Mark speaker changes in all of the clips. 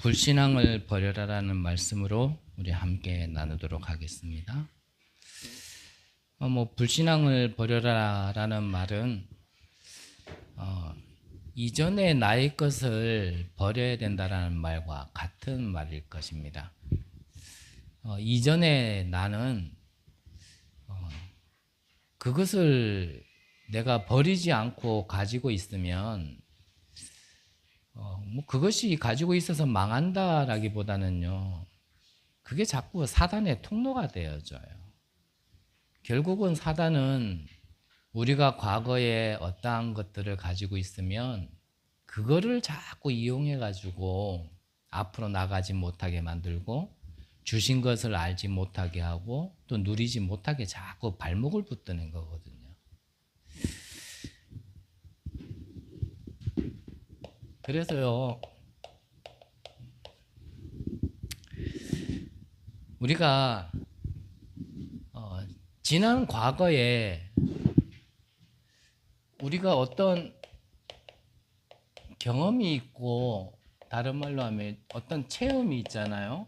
Speaker 1: 불신앙을 버려라라는 말씀으로 우리 함께 나누도록 하겠습니다. 불신앙을 버려라라는 말은 이전에 나의 것을 버려야 된다라는 말과 같은 말일 것입니다. 이전에 나는 그것을 내가 버리지 않고 가지고 있으면 그것이 가지고 있어서 망한다라기보다는요, 그게 자꾸 사단의 통로가 되어져요. 결국은 사단은 우리가 과거에 어떠한 것들을 가지고 있으면 그거를 자꾸 이용해 가지고 앞으로 나가지 못하게 만들고, 주신 것을 알지 못하게 하고 또 누리지 못하게 자꾸 발목을 붙드는 거거든요. 그래서요, 우리가 지난 과거에 우리가 어떤 경험이 있고, 다른 말로 하면 어떤 체험이 있잖아요.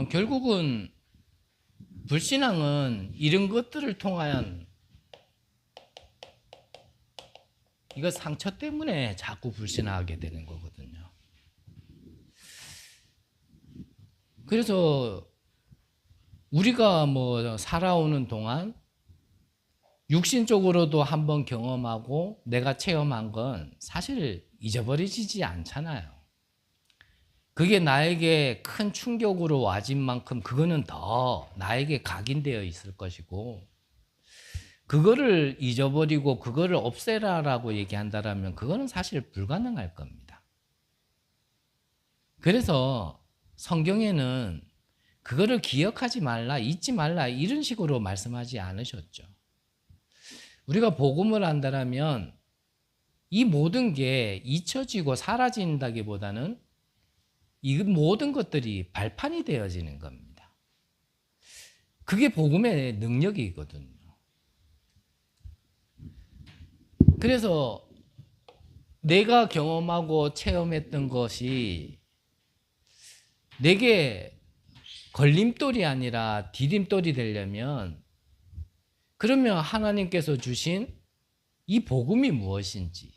Speaker 1: 결국은 불신앙은 이런 것들을 통한, 이거 상처 때문에 자꾸 불신하게 되는 거거든요. 그래서 우리가 살아오는 동안 육신적으로도 한번 경험하고 내가 체험한 건 사실 잊어버리지 않잖아요. 그게 나에게 큰 충격으로 와진 만큼 그거는 더 나에게 각인되어 있을 것이고, 그거를 잊어버리고 그거를 없애라라고 얘기한다면 그거는 사실 불가능할 겁니다. 그래서 성경에는 그거를 기억하지 말라, 잊지 말라 이런 식으로 말씀하지 않으셨죠. 우리가 복음을 한다면 이 모든 게 잊혀지고 사라진다기보다는 이 모든 것들이 발판이 되어지는 겁니다. 그게 복음의 능력이거든요. 그래서 내가 경험하고 체험했던 것이 내게 걸림돌이 아니라 디딤돌이 되려면, 그러면 하나님께서 주신 이 복음이 무엇인지,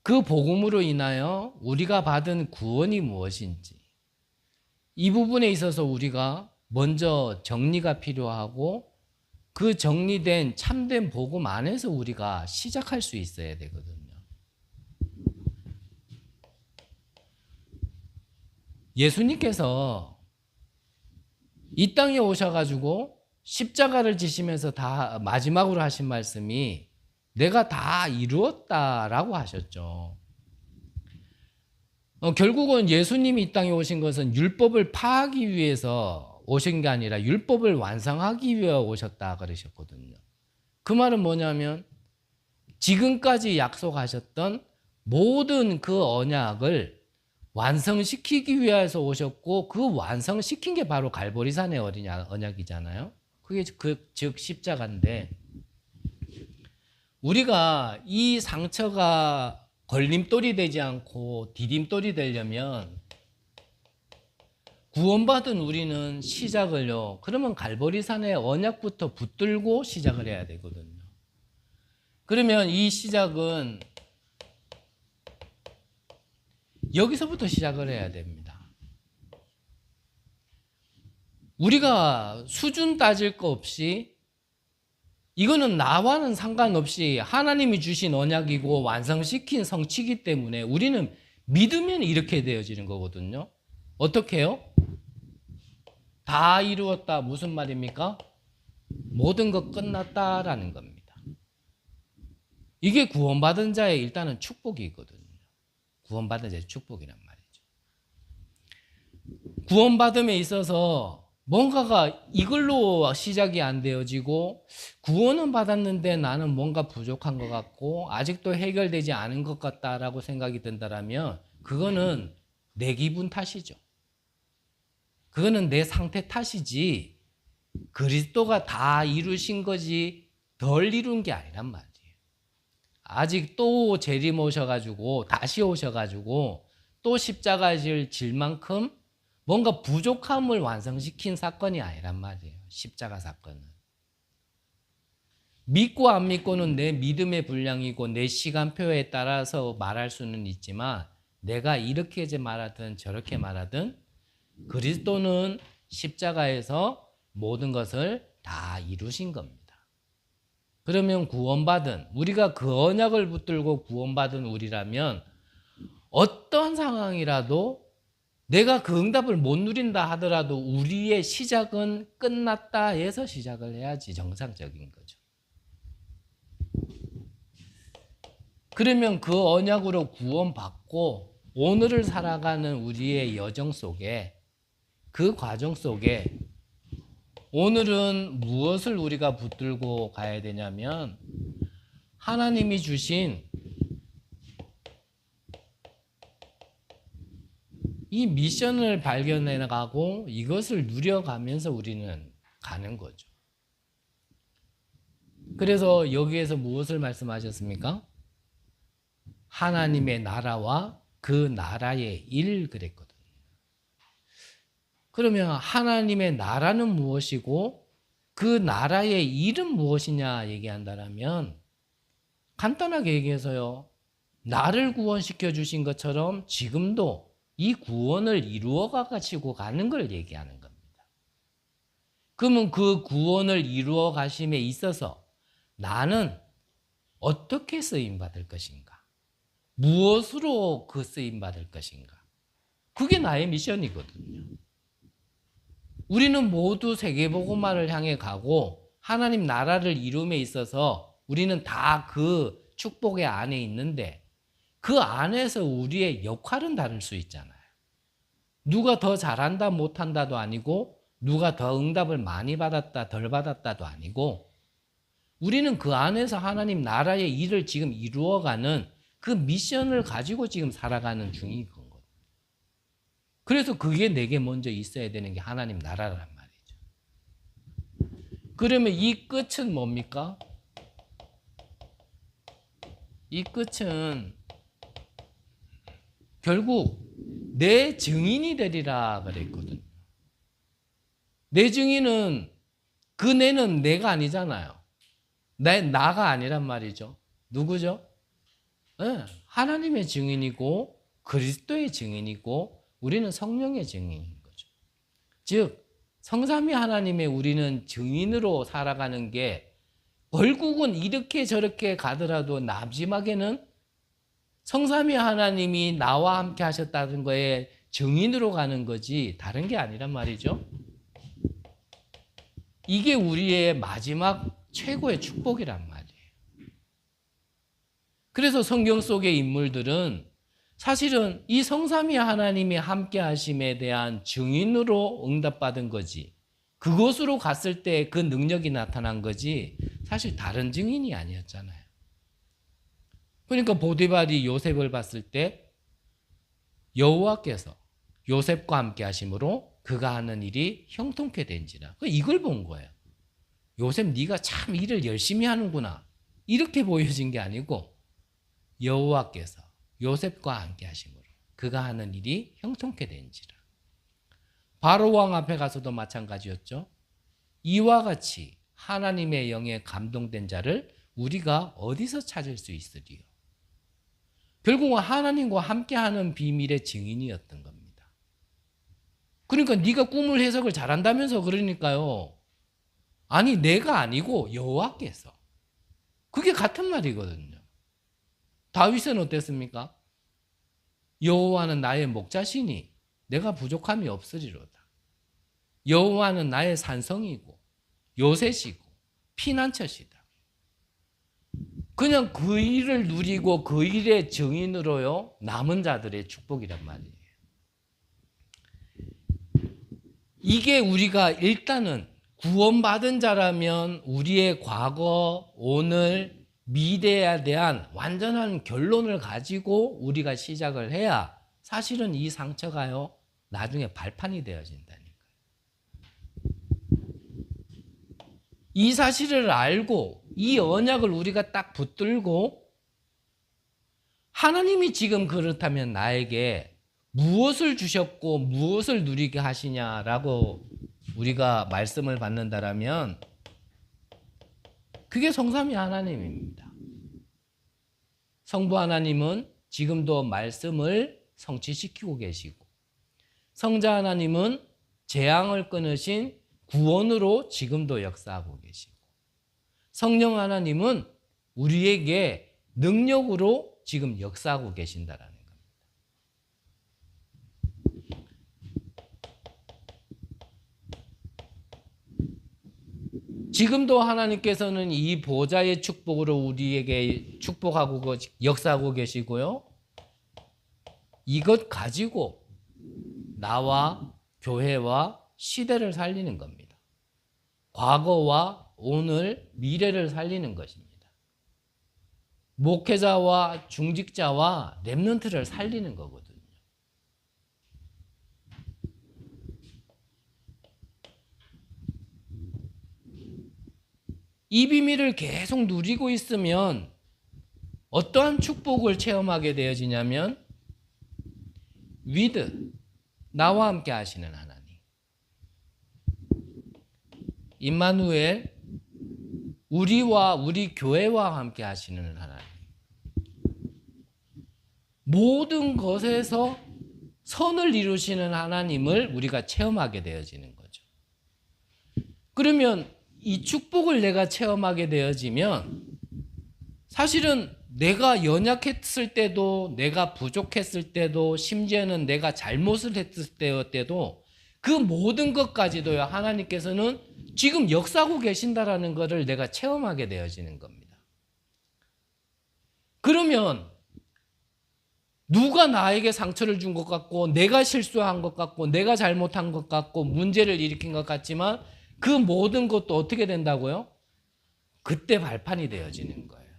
Speaker 1: 그 복음으로 인하여 우리가 받은 구원이 무엇인지, 이 부분에 있어서 우리가 먼저 정리가 필요하고, 그 정리된 참된 복음 안에서 우리가 시작할 수 있어야 되거든요. 예수님께서 이 땅에 오셔가지고 십자가를 지시면서 다 마지막으로 하신 말씀이 내가 다 이루었다라고 하셨죠. 결국은 예수님이 이 땅에 오신 것은 율법을 파하기 위해서 오신 게 아니라 율법을 완성하기 위해 오셨다 그러셨거든요. 그 말은 뭐냐면 지금까지 약속하셨던 모든 그 언약을 완성시키기 위해서 오셨고, 그 완성시킨 게 바로 갈보리산의 언약이잖아요. 그게 즉 십자가인데, 우리가 이 상처가 걸림돌이 되지 않고 디딤돌이 되려면 구원받은 우리는 시작을요, 그러면 갈보리산의 언약부터 붙들고 시작을 해야 되거든요. 그러면 이 시작은 여기서부터 시작을 해야 됩니다. 우리가 수준 따질 거 없이, 이거는 나와는 상관없이 하나님이 주신 언약이고 완성시킨 성취이기 때문에 우리는 믿으면 이렇게 되어지는 거거든요. 어떻게 해요? 다 이루었다. 무슨 말입니까? 모든 것 끝났다라는 겁니다. 이게 구원받은 자의 일단은 축복이거든요. 구원받은 자의 축복이란 말이죠. 구원받음에 있어서 뭔가가 이걸로 시작이 안 되어지고, 구원은 받았는데 나는 뭔가 부족한 것 같고 아직도 해결되지 않은 것 같다라고 생각이 든다면 그거는 내 기분 탓이죠. 그거는 내 상태 탓이지 그리스도가 다 이루신 거지 덜 이룬 게 아니란 말이에요. 아직 또 재림 오셔가지고 다시 오셔가지고 또 십자가 질 만큼 뭔가 부족함을 완성시킨 사건이 아니란 말이에요. 십자가 사건은. 믿고 안 믿고는 내 믿음의 분량이고 내 시간표에 따라서 말할 수는 있지만 내가 이렇게 말하든 저렇게 말하든 그리스도는 십자가에서 모든 것을 다 이루신 겁니다. 그러면 구원받은, 우리가 그 언약을 붙들고 구원받은 우리라면 어떤 상황이라도 내가 그 응답을 못 누린다 하더라도 우리의 시작은 끝났다 해서 시작을 해야지 정상적인 거죠. 그러면 그 언약으로 구원받고 오늘을 살아가는 우리의 여정 속에, 그 과정 속에 오늘은 무엇을 우리가 붙들고 가야 되냐면 하나님이 주신 이 미션을 발견해 나가고 이것을 누려가면서 우리는 가는 거죠. 그래서 여기에서 무엇을 말씀하셨습니까? 하나님의 나라와 그 나라의 일 그랬거든요. 그러면 하나님의 나라는 무엇이고 그 나라의 일은 무엇이냐 얘기한다면 간단하게 얘기해서요. 나를 구원시켜 주신 것처럼 지금도 이 구원을 이루어 가시고 가는 걸 얘기하는 겁니다. 그러면 그 구원을 이루어 가심에 있어서 나는 어떻게 쓰임 받을 것인가? 무엇으로 그 쓰임 받을 것인가? 그게 나의 미션이거든요. 우리는 모두 세계복음화를 향해 가고 하나님 나라를 이룸에 있어서 우리는 다 그 축복의 안에 있는데 그 안에서 우리의 역할은 다를 수 있잖아요. 누가 더 잘한다 못한다도 아니고 누가 더 응답을 많이 받았다 덜 받았다도 아니고 우리는 그 안에서 하나님 나라의 일을 지금 이루어가는 그 미션을 가지고 지금 살아가는 중인 거거든요. 그래서 그게 내게 먼저 있어야 되는 게 하나님 나라란 말이죠. 그러면 이 끝은 뭡니까? 이 끝은 결국 내 증인이 되리라 그랬거든요. 내 증인은 그 내는 내가 아니잖아요. 나가 아니란 말이죠. 누구죠? 네, 하나님의 증인이고 그리스도의 증인이고 우리는 성령의 증인인 거죠. 즉 성삼위 하나님의 우리는 증인으로 살아가는 게 결국은 이렇게 저렇게 가더라도 마지막에는 성삼위 하나님이 나와 함께 하셨다는 거에 증인으로 가는 거지 다른 게 아니란 말이죠. 이게 우리의 마지막 최고의 축복이란 말이에요. 그래서 성경 속의 인물들은 사실은 이 성삼위 하나님이 함께 하심에 대한 증인으로 응답받은 거지 그곳으로 갔을 때 그 능력이 나타난 거지 사실 다른 증인이 아니었잖아요. 그러니까 보디발이 요셉을 봤을 때 여호와께서 요셉과 함께 하심으로 그가 하는 일이 형통케 된지라. 이걸 본 거예요. 요셉 네가 참 일을 열심히 하는구나. 이렇게 보여진 게 아니고 여호와께서 요셉과 함께 하심으로 그가 하는 일이 형통케 된지라. 바로 왕 앞에 가서도 마찬가지였죠. 이와 같이 하나님의 영에 감동된 자를 우리가 어디서 찾을 수 있으리요? 결국은 하나님과 함께하는 비밀의 증인이었던 겁니다. 그러니까 네가 꿈을 해석을 잘한다면서 그러니까요. 아니 내가 아니고 여호와께서. 그게 같은 말이거든요. 다윗은 어땠습니까? 여호와는 나의 목자시니 내가 부족함이 없으리로다. 여호와는 나의 산성이고 요새시고 피난처시다. 그냥 그 일을 누리고 그 일의 증인으로요 남은 자들의 축복이란 말이에요. 이게 우리가 일단은 구원받은 자라면 우리의 과거, 오늘, 미래에 대한 완전한 결론을 가지고 우리가 시작을 해야 사실은 이 상처가요 나중에 발판이 되어진다니까요. 이 사실을 알고 이 언약을 우리가 딱 붙들고 하나님이 지금 그렇다면 나에게 무엇을 주셨고 무엇을 누리게 하시냐라고 우리가 말씀을 받는다라면 그게 성삼위 하나님입니다. 성부 하나님은 지금도 말씀을 성취시키고 계시고, 성자 하나님은 재앙을 끊으신 구원으로 지금도 역사하고 계시고, 성령 하나님은 우리에게 능력으로 지금 역사하고 계신다라는 겁니다. 지금도 하나님께서는 이 보좌의 축복으로 우리에게 축복하고 역사하고 계시고요. 이것 가지고 나와 교회와 시대를 살리는 겁니다. 과거와 오늘, 미래를 살리는 것입니다. 목회자와 중직자와 렘넌트를 살리는 거거든요. 이 비밀을 계속 누리고 있으면 어떠한 축복을 체험하게 되어지냐면 with, 나와 함께 하시는 하나님, 임마누엘, 우리와 우리 교회와 함께 하시는 하나님, 모든 것에서 선을 이루시는 하나님을 우리가 체험하게 되어지는 거죠. 그러면 이 축복을 내가 체험하게 되어지면 사실은 내가 연약했을 때도, 내가 부족했을 때도, 심지어는 내가 잘못을 했을 때도 그 모든 것까지도요, 하나님께서는 지금 역사하고 계신다라는 것을 내가 체험하게 되어지는 겁니다. 그러면 누가 나에게 상처를 준 것 같고, 내가 실수한 것 같고, 내가 잘못한 것 같고, 문제를 일으킨 것 같지만 그 모든 것도 어떻게 된다고요? 그때 발판이 되어지는 거예요.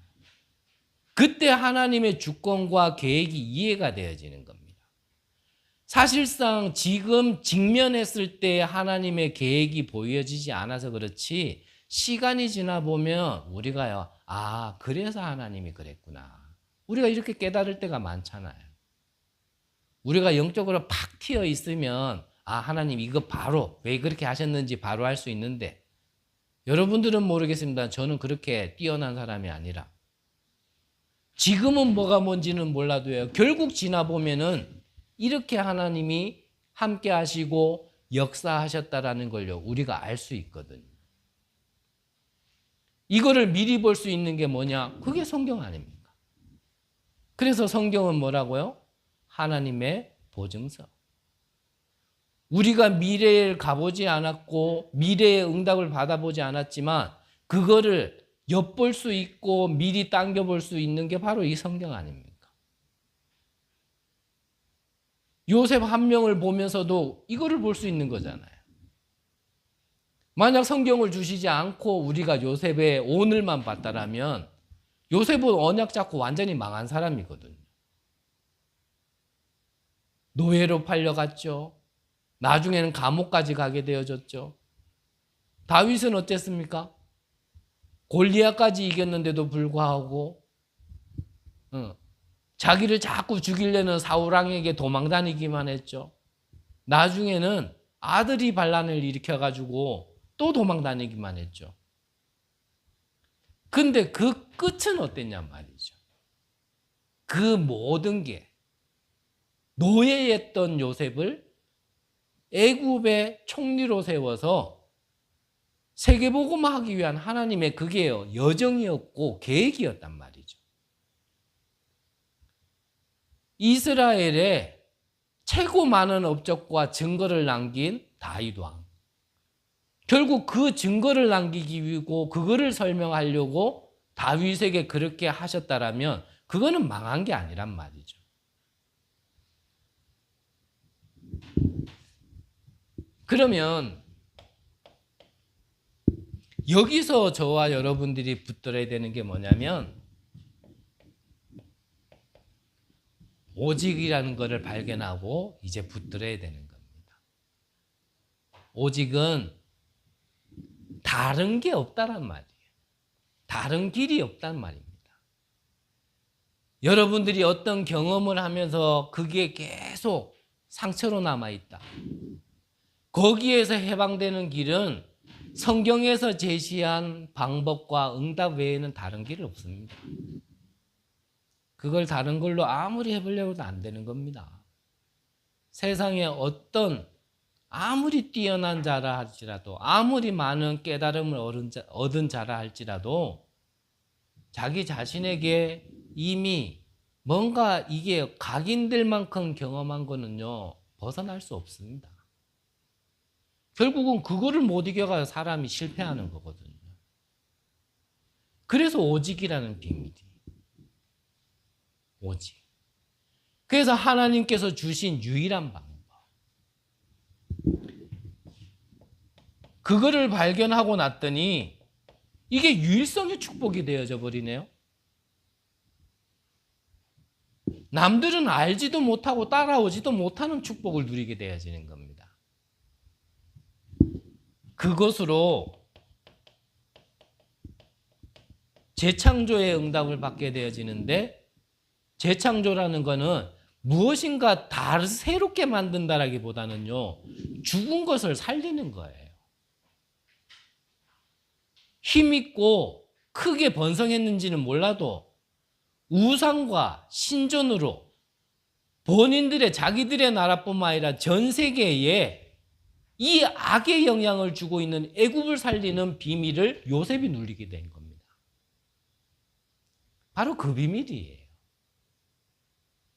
Speaker 1: 그때 하나님의 주권과 계획이 이해가 되어지는 겁니다. 사실상 지금 직면했을 때 하나님의 계획이 보여지지 않아서 그렇지, 시간이 지나 보면 우리가요, 아, 그래서 하나님이 그랬구나. 우리가 이렇게 깨달을 때가 많잖아요. 우리가 영적으로 팍 튀어 있으면 아, 하나님 이거 바로 왜 그렇게 하셨는지 바로 알 수 있는데, 여러분들은 모르겠습니다. 저는 그렇게 뛰어난 사람이 아니라 지금은 뭐가 뭔지는 몰라도요, 결국 지나 보면은 이렇게 하나님이 함께 하시고 역사하셨다라는 걸요, 우리가 알 수 있거든요. 이거를 미리 볼 수 있는 게 뭐냐? 그게 성경 아닙니까? 그래서 성경은 뭐라고요? 하나님의 보증서. 우리가 미래를 가보지 않았고 미래의 응답을 받아보지 않았지만 그거를 엿볼 수 있고 미리 당겨볼 수 있는 게 바로 이 성경 아닙니까? 요셉 한 명을 보면서도 이거를 볼 수 있는 거잖아요. 만약 성경을 주시지 않고 우리가 요셉의 오늘만 봤다라면 요셉은 언약 잡고 완전히 망한 사람이거든요. 노예로 팔려갔죠. 나중에는 감옥까지 가게 되어졌죠. 다윗은 어땠습니까? 골리앗까지 이겼는데도 불구하고 자기를 자꾸 죽이려는 사울왕에게 도망다니기만 했죠. 나중에는 아들이 반란을 일으켜가지고 또 도망다니기만 했죠. 근데 그 끝은 어땠냔 말이죠. 그 모든 게 노예였던 요셉을 애굽의 총리로 세워서 세계복음화하기 위한 하나님의 그게 여정이었고 계획이었단 말이죠. 이스라엘에 최고 많은 업적과 증거를 남긴 다윗 왕. 결국 그 증거를 남기기 위고 그거를 설명하려고 다윗에게 그렇게 하셨다라면 그거는 망한 게 아니란 말이죠. 그러면 여기서 저와 여러분들이 붙들어야 되는 게 뭐냐면 오직이라는 것을 발견하고 이제 붙들어야 되는 겁니다. 오직은 다른 게 없다란 말이에요. 다른 길이 없단 말입니다. 여러분들이 어떤 경험을 하면서 그게 계속 상처로 남아있다. 거기에서 해방되는 길은 성경에서 제시한 방법과 응답 외에는 다른 길은 없습니다. 그걸 다른 걸로 아무리 해보려고 해도 안 되는 겁니다. 세상에 어떤 아무리 뛰어난 자라 할지라도, 아무리 많은 깨달음을 얻은 자라 할지라도 자기 자신에게 이미 뭔가 이게 각인될 만큼 경험한 거는요, 벗어날 수 없습니다. 결국은 그거를 못 이겨가지고 사람이 실패하는 거거든요. 그래서 오직이라는 비밀이. 오직. 그래서 하나님께서 주신 유일한 방법. 그거를 발견하고 났더니 이게 유일성의 축복이 되어져 버리네요. 남들은 알지도 못하고 따라오지도 못하는 축복을 누리게 되어지는 겁니다. 그것으로 재창조의 응답을 받게 되어지는데, 재창조라는 거는 무엇인가 다른 새롭게 만든다라기보다는요, 죽은 것을 살리는 거예요. 힘있고 크게 번성했는지는 몰라도 우상과 신전으로 본인들의 자기들의 나라뿐만 아니라 전 세계에 이 악의 영향을 주고 있는 애굽을 살리는 비밀을 요셉이 누리게 된 겁니다. 바로 그 비밀이에요.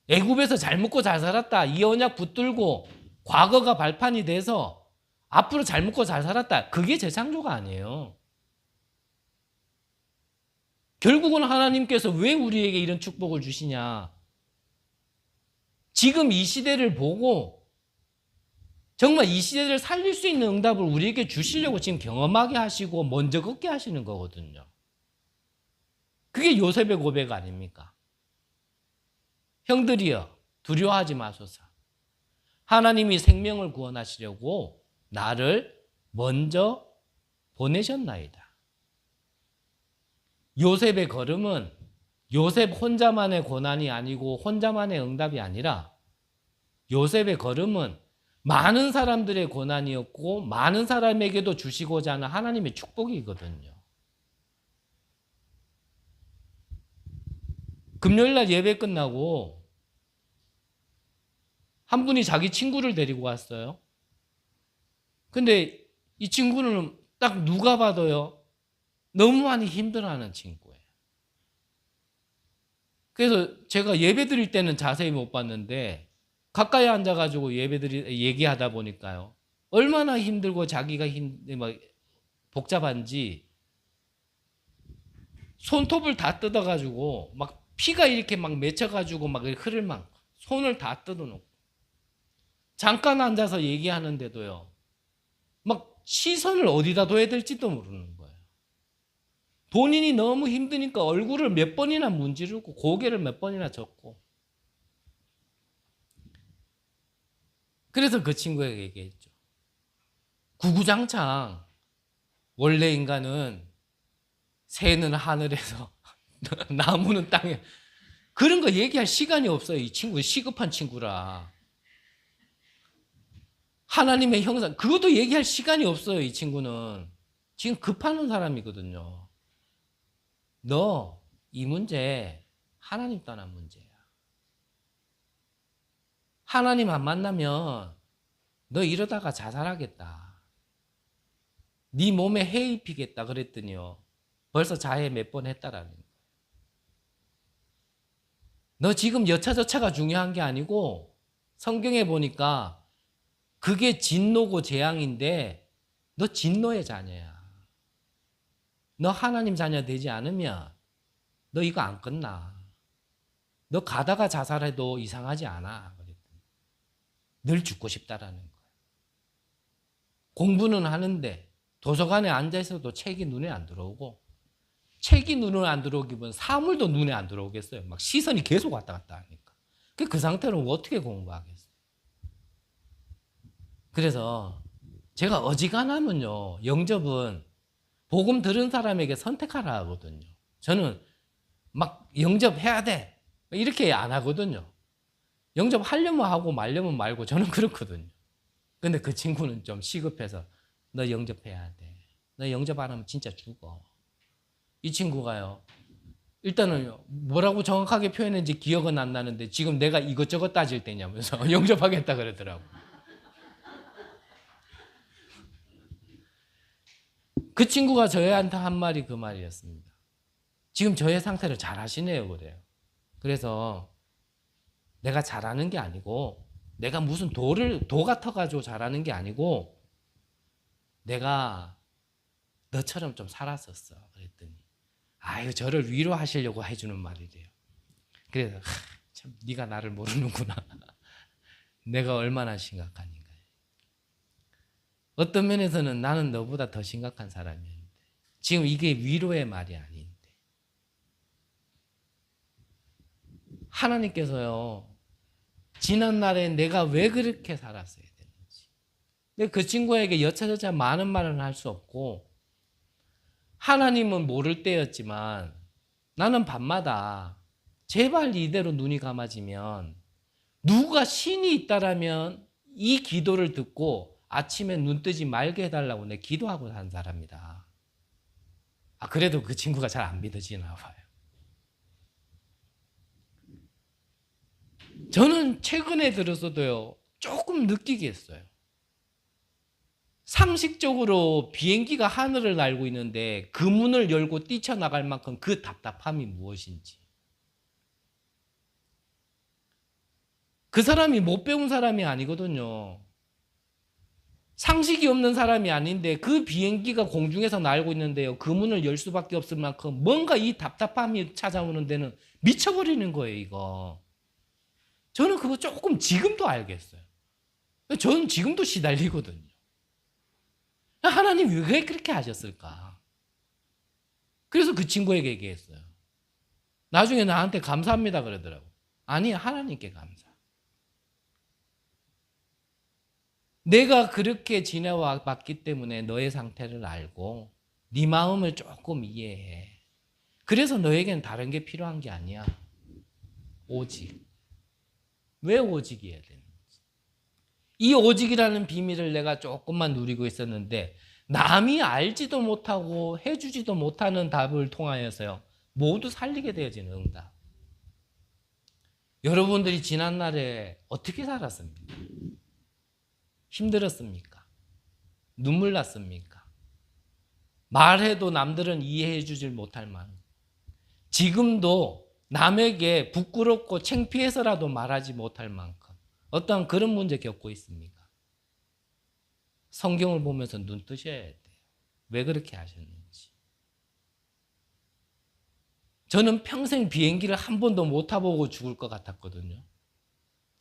Speaker 1: 애굽에서 잘 먹고 잘 살았다, 이 언약 붙들고 과거가 발판이 돼서 앞으로 잘 먹고 잘 살았다, 그게 재창조가 아니에요. 결국은 하나님께서 왜 우리에게 이런 축복을 주시냐? 지금 이 시대를 보고 정말 이 시대를 살릴 수 있는 응답을 우리에게 주시려고 지금 경험하게 하시고 먼저 걷게 하시는 거거든요. 그게 요셉의 고백 아닙니까? 형들이여, 두려워하지 마소서. 하나님이 생명을 구원하시려고 나를 먼저 보내셨나이다. 요셉의 걸음은 요셉 혼자만의 고난이 아니고 혼자만의 응답이 아니라, 요셉의 걸음은 많은 사람들의 고난이었고 많은 사람에게도 주시고자 하는 하나님의 축복이거든요. 금요일날 예배 끝나고 한 분이 자기 친구를 데리고 왔어요. 근데 이 친구는 딱 누가 봐도요, 너무 많이 힘들어하는 친구예요. 그래서 제가 예배 드릴 때는 자세히 못 봤는데 가까이 앉아가지고 얘기하다 보니까요, 얼마나 힘들고 자기가 복잡한지 손톱을 다 뜯어가지고 막 피가 이렇게 막 맺혀가지고 막 흐를 막 손을 다 뜯어놓고 잠깐 앉아서 얘기하는데도요, 막 시선을 어디다 둬야 될지도 모르는 거예요. 본인이 너무 힘드니까 얼굴을 몇 번이나 문지르고 고개를 몇 번이나 젓고. 그래서 그 친구에게 얘기했죠. 구구장창 원래 인간은 새는 하늘에서 나무는 땅에, 그런 거 얘기할 시간이 없어요. 이 친구 시급한 친구라. 하나님의 형상, 그것도 얘기할 시간이 없어요. 이 친구는 지금 급하는 사람이거든요. 너 이 문제 하나님 떠난 문제야. 하나님 안 만나면 너 이러다가 자살하겠다. 네 몸에 해 입히겠다 그랬더니요, 벌써 자해 몇 번 했다라는 거예요. 너 지금 여차저차가 중요한 게 아니고 성경에 보니까 그게 진노고 재앙인데 너 진노의 자녀야. 너 하나님 자녀 되지 않으면 너 이거 안 끝나. 너 가다가 자살해도 이상하지 않아. 그랬더니 늘 죽고 싶다라는 거예요. 공부는 하는데 도서관에 앉아있어도 책이 눈에 안 들어오고, 책이 눈에 안 들어오기보다 사물도 눈에 안 들어오겠어요. 막 시선이 계속 왔다 갔다 하니까. 그 상태로 어떻게 공부하겠어요? 그래서 제가 어지간하면요, 영접은 복음 들은 사람에게 선택하라 하거든요. 저는 막 영접해야 돼. 이렇게 안 하거든요. 영접하려면 하고 말려면 말고 저는 그렇거든요. 근데 그 친구는 좀 시급해서 너 영접해야 돼. 너 영접 안 하면 진짜 죽어. 이 친구가요. 일단은 뭐라고 정확하게 표현했는지 기억은 안 나는데 지금 내가 이것저것 따질 때냐면서 영접하겠다 그러더라고. 그 친구가 저희한테 한 말이 그 말이었습니다. 지금 저의 상태를 잘 아시네요, 그래요. 그래서 내가 잘하는 게 아니고 내가 무슨 도 같아가지고 잘하는 게 아니고 내가 너처럼 좀 살았었어. 그랬더니 아유 저를 위로하시려고 해주는 말이래요. 그래서 참 네가 나를 모르는구나. 내가 얼마나 심각한가. 어떤 면에서는 나는 너보다 더 심각한 사람이었는데 지금 이게 위로의 말이 아닌데 하나님께서요 지난 날에 내가 왜 그렇게 살았어야 되는지 근데 그 친구에게 여차저차 많은 말은 할 수 없고 하나님은 모를 때였지만 나는 밤마다 제발 이대로 눈이 감아지면 누가 신이 있다라면 이 기도를 듣고 아침에 눈 뜨지 말게 해달라고 내 기도하고 산 사람이다. 아, 그래도 그 친구가 잘 안 믿어지나 봐요. 저는 최근에 들어서도요, 조금 느끼게 했어요. 상식적으로 비행기가 하늘을 날고 있는데 그 문을 열고 뛰쳐나갈 만큼 그 답답함이 무엇인지. 그 사람이 못 배운 사람이 아니거든요. 상식이 없는 사람이 아닌데 그 비행기가 공중에서 날고 있는데요. 그 문을 열 수밖에 없을 만큼 뭔가 이 답답함이 찾아오는 데는 미쳐버리는 거예요, 이거. 저는 그거 조금 지금도 알겠어요. 저는 지금도 시달리거든요. 하나님 왜 그렇게 하셨을까? 그래서 그 친구에게 얘기했어요. 나중에 나한테 감사합니다 그러더라고. 아니, 하나님께 감사. 내가 그렇게 지내왔기 때문에 너의 상태를 알고 네 마음을 조금 이해해. 그래서 너에게는 다른 게 필요한 게 아니야. 오직. 왜 오직이어야 되는지. 이 오직이라는 비밀을 내가 조금만 누리고 있었는데 남이 알지도 못하고 해주지도 못하는 답을 통하여서요. 모두 살리게 되어지는 응답. 여러분들이 지난날에 어떻게 살았습니까? 힘들었습니까? 눈물 났습니까? 말해도 남들은 이해해 주질 못할 만큼 지금도 남에게 부끄럽고 창피해서라도 말하지 못할 만큼 어떤 그런 문제 겪고 있습니까? 성경을 보면서 눈 뜨셔야 돼요. 왜 그렇게 하셨는지. 저는 평생 비행기를 한 번도 못 타보고 죽을 것 같았거든요.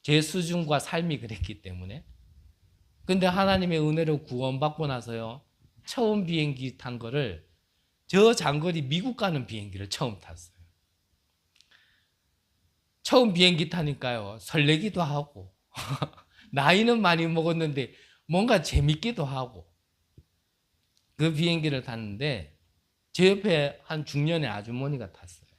Speaker 1: 제 수준과 삶이 그랬기 때문에. 근데 하나님의 은혜로 구원받고 나서요. 처음 비행기 탄 거를 저 장거리 미국 가는 비행기를 처음 탔어요. 처음 비행기 타니까요. 설레기도 하고 나이는 많이 먹었는데 뭔가 재밌기도 하고 그 비행기를 탔는데 제 옆에 한 중년의 아주머니가 탔어요.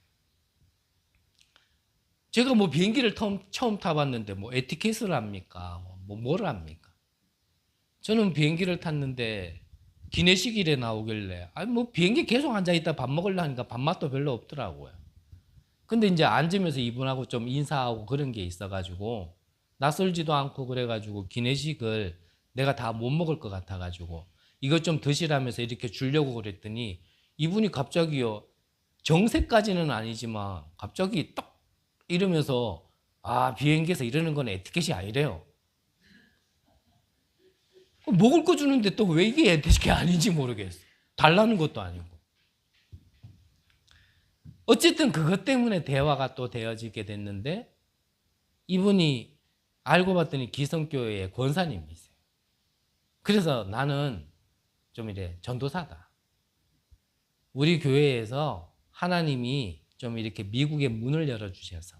Speaker 1: 제가 뭐 비행기를 처음 타봤는데 뭐 에티켓을 합니까? 뭐를 합니까? 저는 비행기를 탔는데 기내식일에 나오길래 아니 뭐 비행기 계속 앉아있다 밥 먹으려 하니까 밥맛도 별로 없더라고요. 근데 이제 앉으면서 이분하고 좀 인사하고 그런 게 있어가지고 낯설지도 않고 그래가지고 기내식을 내가 다 못 먹을 것 같아가지고 이것 좀 드시라면서 이렇게 주려고 그랬더니 이분이 갑자기요 정색까지는 아니지만 갑자기 딱 이러면서 아 비행기에서 이러는 건 에티켓이 아니래요. 먹을 거 주는데 또 왜 이게 에티켓이 아닌지 모르겠어. 달라는 것도 아니고. 어쨌든 그것 때문에 대화가 또 되어지게 됐는데 이분이 알고 봤더니 기성교회의 권사님이세요. 그래서 나는 좀 이래 전도사다. 우리 교회에서 하나님이 좀 이렇게 미국의 문을 열어주셔서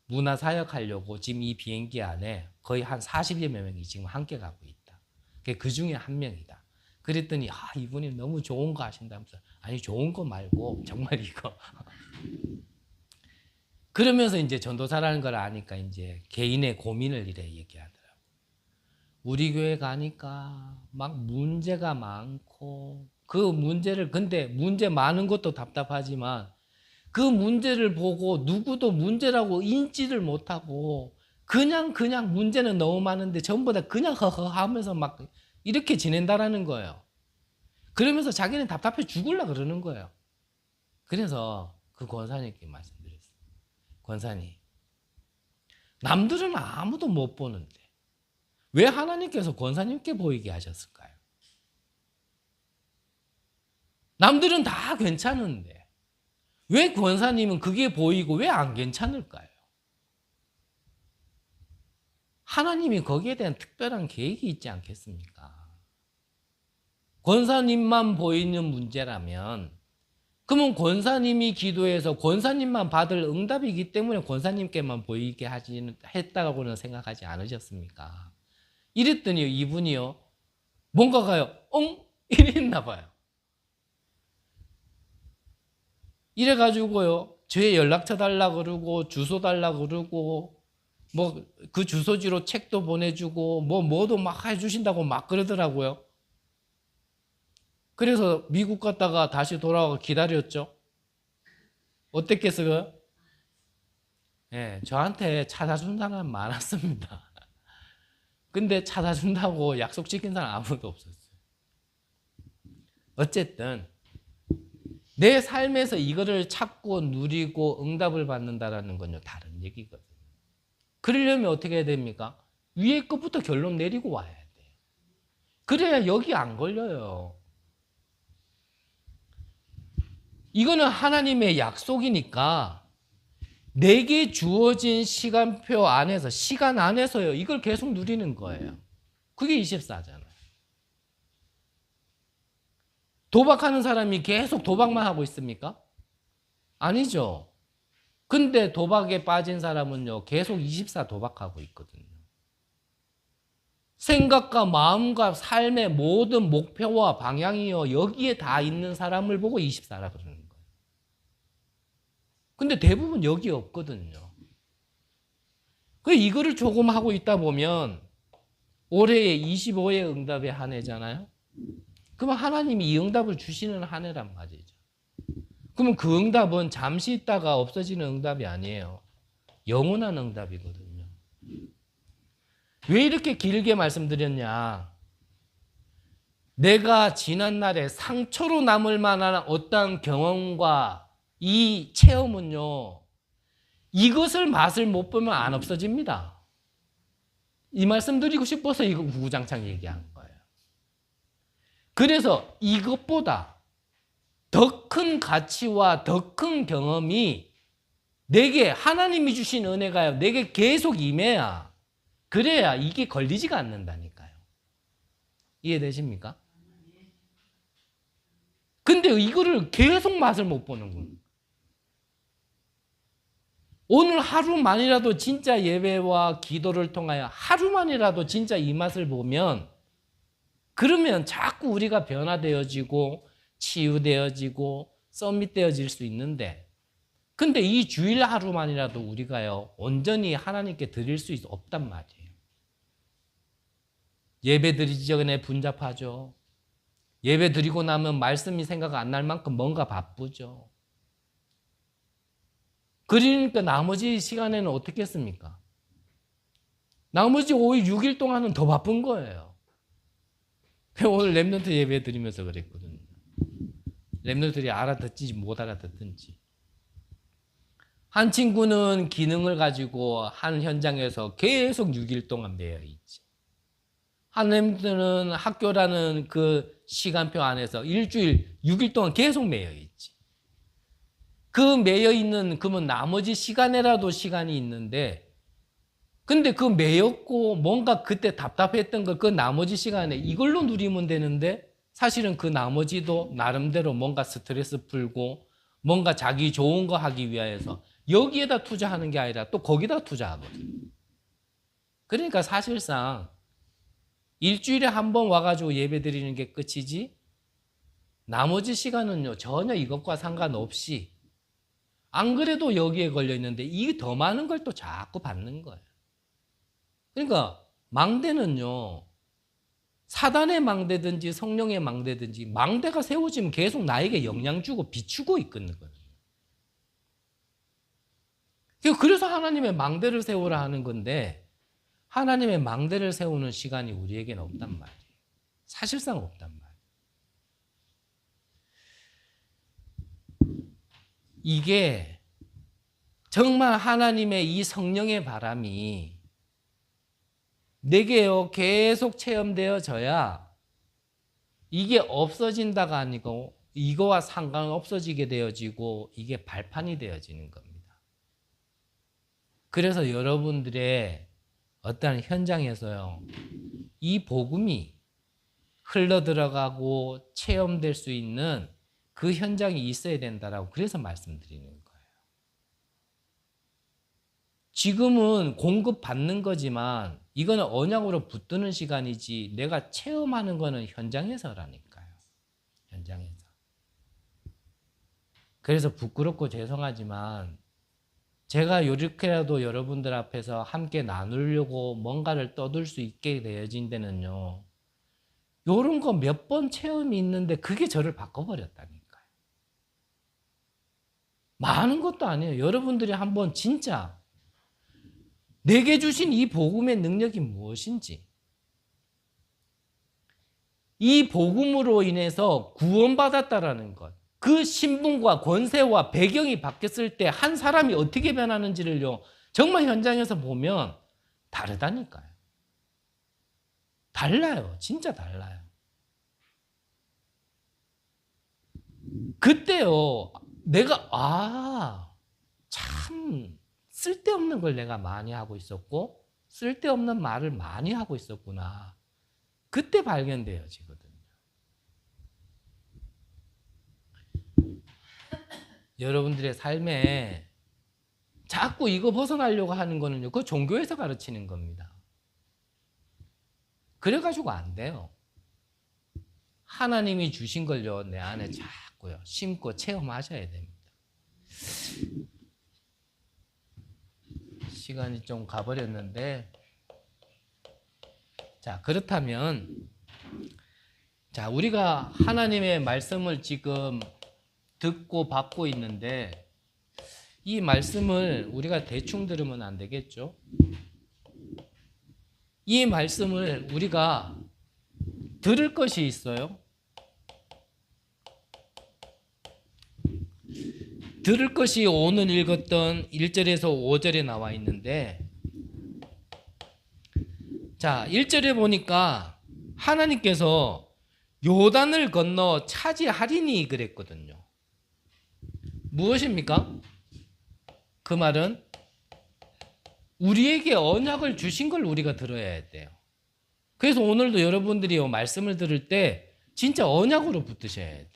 Speaker 1: 문화 사역하려고 지금 이 비행기 안에 거의 한 40여 명이 지금 함께 가고 있다. 그 중에 한 명이다. 그랬더니 이분이 너무 좋은 거 하신다면서 아니 좋은 거 말고 정말 이거 그러면서 이제 전도사라는 걸 아니까 이제 개인의 고민을 이래 얘기하더라고. 우리 교회 가니까 막 문제가 많고 그 문제를 근데 문제 많은 것도 답답하지만 그 문제를 보고 누구도 문제라고 인지를 못하고 그냥 문제는 너무 많은데 전부 다 그냥 허허 하면서 막 이렇게 지낸다라는 거예요. 그러면서 자기는 답답해 죽으려 그러는 거예요. 그래서 그 권사님께 말씀드렸어요. 권사님, 남들은 아무도 못 보는데 왜 하나님께서 권사님께 보이게 하셨을까요? 남들은 다 괜찮은데 왜 권사님은 그게 보이고 왜 안 괜찮을까요? 하나님이 거기에 대한 특별한 계획이 있지 않겠습니까? 권사님만 보이는 문제라면 그러면 권사님이 기도해서 권사님만 받을 응답이기 때문에 권사님께만 보이게 했다고는 생각하지 않으셨습니까? 이랬더니 이분이요 뭔가가요 이랬나 봐요. 이래가지고요 제 연락처 달라 그러고 주소 달라 그러고 뭐 그 주소지로 책도 보내주고 뭐도 막 해주신다고 막 그러더라고요. 그래서 미국 갔다가 다시 돌아와서 기다렸죠. 어땠겠어요? 예, 저한테 찾아준 사람 많았습니다. 근데 찾아준다고 약속시킨 사람 아무도 없었어요. 어쨌든 내 삶에서 이거를 찾고 누리고 응답을 받는다라는 건요 다른 얘기거든요. 그러려면 어떻게 해야 됩니까? 위에 것부터 결론 내리고 와야 돼요. 그래야 여기 안 걸려요. 이거는 하나님의 약속이니까 내게 주어진 시간표 안에서 시간 안에서요 이걸 계속 누리는 거예요. 그게 24잖아요. 도박하는 사람이 계속 도박만 하고 있습니까? 아니죠. 근데 도박에 빠진 사람은요 계속 24 도박하고 있거든요. 생각과 마음과 삶의 모든 목표와 방향이요 여기에 다 있는 사람을 보고 24라 그러는 거예요. 근데 대부분 여기 없거든요. 그 이거를 조금 하고 있다 보면 올해의 25의 응답의 한 해잖아요. 그러면 하나님이 이 응답을 주시는 한 해란 말이죠. 그러면 그 응답은 잠시 있다가 없어지는 응답이 아니에요. 영원한 응답이거든요. 왜 이렇게 길게 말씀드렸냐? 내가 지난날에 상처로 남을 만한 어떤 경험과 이 체험은요, 이것을 맛을 못 보면 안 없어집니다. 이 말씀 드리고 싶어서 이거 구구장창 얘기한 거예요. 그래서 이것보다 더 큰 가치와 더 큰 경험이 내게 하나님이 주신 은혜가요, 내게 계속 임해야, 그래야 이게 걸리지가 않는다니까요. 이해되십니까? 근데 이거를 계속 맛을 못 보는 거예요. 오늘 하루만이라도 진짜 예배와 기도를 통하여 하루만이라도 진짜 이 맛을 보면 그러면 자꾸 우리가 변화되어지고 치유되어지고 서밋되어질 수 있는데 근데 이 주일 하루만이라도 우리가요 온전히 하나님께 드릴 수 없단 말이에요. 예배 드리기 전에 분잡하죠. 예배 드리고 나면 말씀이 생각 안 날 만큼 뭔가 바쁘죠. 그러니까 나머지 시간에는 어떻게 했습니까? 나머지 5일, 6일 동안은 더 바쁜 거예요. 오늘 랩런트 예배 드리면서 그랬거든요. 랩런트들이 알아듣지 못 알아듣든지. 한 친구는 기능을 가지고 한 현장에서 계속 6일 동안 매여 있지. 한 랩런트는 학교라는 그 시간표 안에서 일주일 6일 동안 계속 매여 있지. 그 매여 있는 그러면 나머지 시간에라도 시간이 있는데 근데 그 매였고 뭔가 그때 답답했던 거 그 나머지 시간에 이걸로 누리면 되는데 사실은 그 나머지도 나름대로 뭔가 스트레스 풀고 뭔가 자기 좋은 거 하기 위해서 여기에다 투자하는 게 아니라 또 거기다 투자하거든요. 그러니까 사실상 일주일에 한 번 와가지고 예배 드리는 게 끝이지 나머지 시간은요 전혀 이것과 상관없이 안 그래도 여기에 걸려 있는데 이게 더 많은 걸 또 자꾸 받는 거예요. 그러니까 망대는요, 사단의 망대든지 성령의 망대든지 망대가 세워지면 계속 나에게 영향 주고 비추고 있거든요. 그래서 하나님의 망대를 세우라 하는 건데 하나님의 망대를 세우는 시간이 우리에게는 없단 말이에요. 사실상 없단 말이에요. 이게 정말 하나님의 이 성령의 바람이 내게요 계속 체험되어져야 이게 없어진다가 아니고 이거와 상관없어지게 되어지고 이게 발판이 되어지는 겁니다. 그래서 여러분들의 어떠한 현장에서요 이 복음이 흘러들어가고 체험될 수 있는 그 현장이 있어야 된다라고 그래서 말씀드리는 거예요. 지금은 공급받는 거지만 이거는 언약으로 붙드는 시간이지 내가 체험하는 거는 현장에서라니까요. 현장에서. 그래서 부끄럽고 죄송하지만 제가 이렇게라도 여러분들 앞에서 함께 나누려고 뭔가를 떠들 수 있게 되어진 데는요. 이런 거 몇 번 체험이 있는데 그게 저를 바꿔버렸다니까요. 많은 것도 아니에요. 여러분들이 한번 진짜 내게 주신 이 복음의 능력이 무엇인지, 이 복음으로 인해서 구원받았다라는 것, 그 신분과 권세와 배경이 바뀌었을 때 한 사람이 어떻게 변하는지를요 정말 현장에서 보면 다르다니까요. 달라요. 진짜 달라요. 그때요 내가 참 쓸데없는 걸 내가 많이 하고 있었고 쓸데없는 말을 많이 하고 있었구나. 그때 발견되어지거든요. 여러분들의 삶에 자꾸 이거 벗어나려고 하는 거는요, 그거 종교에서 가르치는 겁니다. 그래가지고 안 돼요. 하나님이 주신 걸요, 내 안에 자꾸요, 심고 체험하셔야 됩니다. 시간이 좀 가버렸는데, 자, 그렇다면, 자, 우리가 하나님의 말씀을 지금 듣고 받고 있는데, 이 말씀을 우리가 대충 들으면 안 되겠죠? 이 말씀을 우리가 들을 것이 있어요. 들을 것이 오늘 읽었던 1절에서 5절에 나와 있는데, 자, 1절에 보니까 하나님께서 요단을 건너 차지하리니 그랬거든요. 무엇입니까? 그 말은 우리에게 언약을 주신 걸 우리가 들어야 돼요. 그래서 오늘도 여러분들이 말씀을 들을 때 진짜 언약으로 붙으셔야 돼요.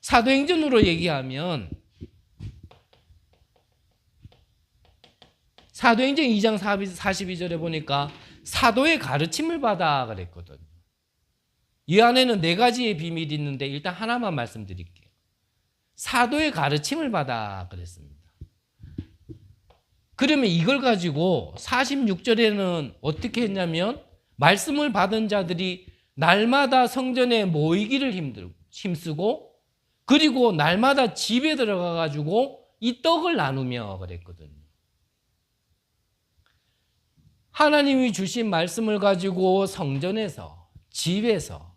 Speaker 1: 사도행전으로 얘기하면 사도행전 2장 42절에 보니까 사도의 가르침을 받아 그랬거든요. 이 안에는 4가지의 비밀이 있는데 일단 하나만 말씀드릴게요. 사도의 가르침을 받아 그랬습니다. 그러면 이걸 가지고 46절에는 어떻게 했냐면 말씀을 받은 자들이 날마다 성전에 모이기를 힘쓰고 그리고 날마다 집에 들어가 가지고 이 떡을 나누며 그랬거든요. 하나님이 주신 말씀을 가지고 성전에서 집에서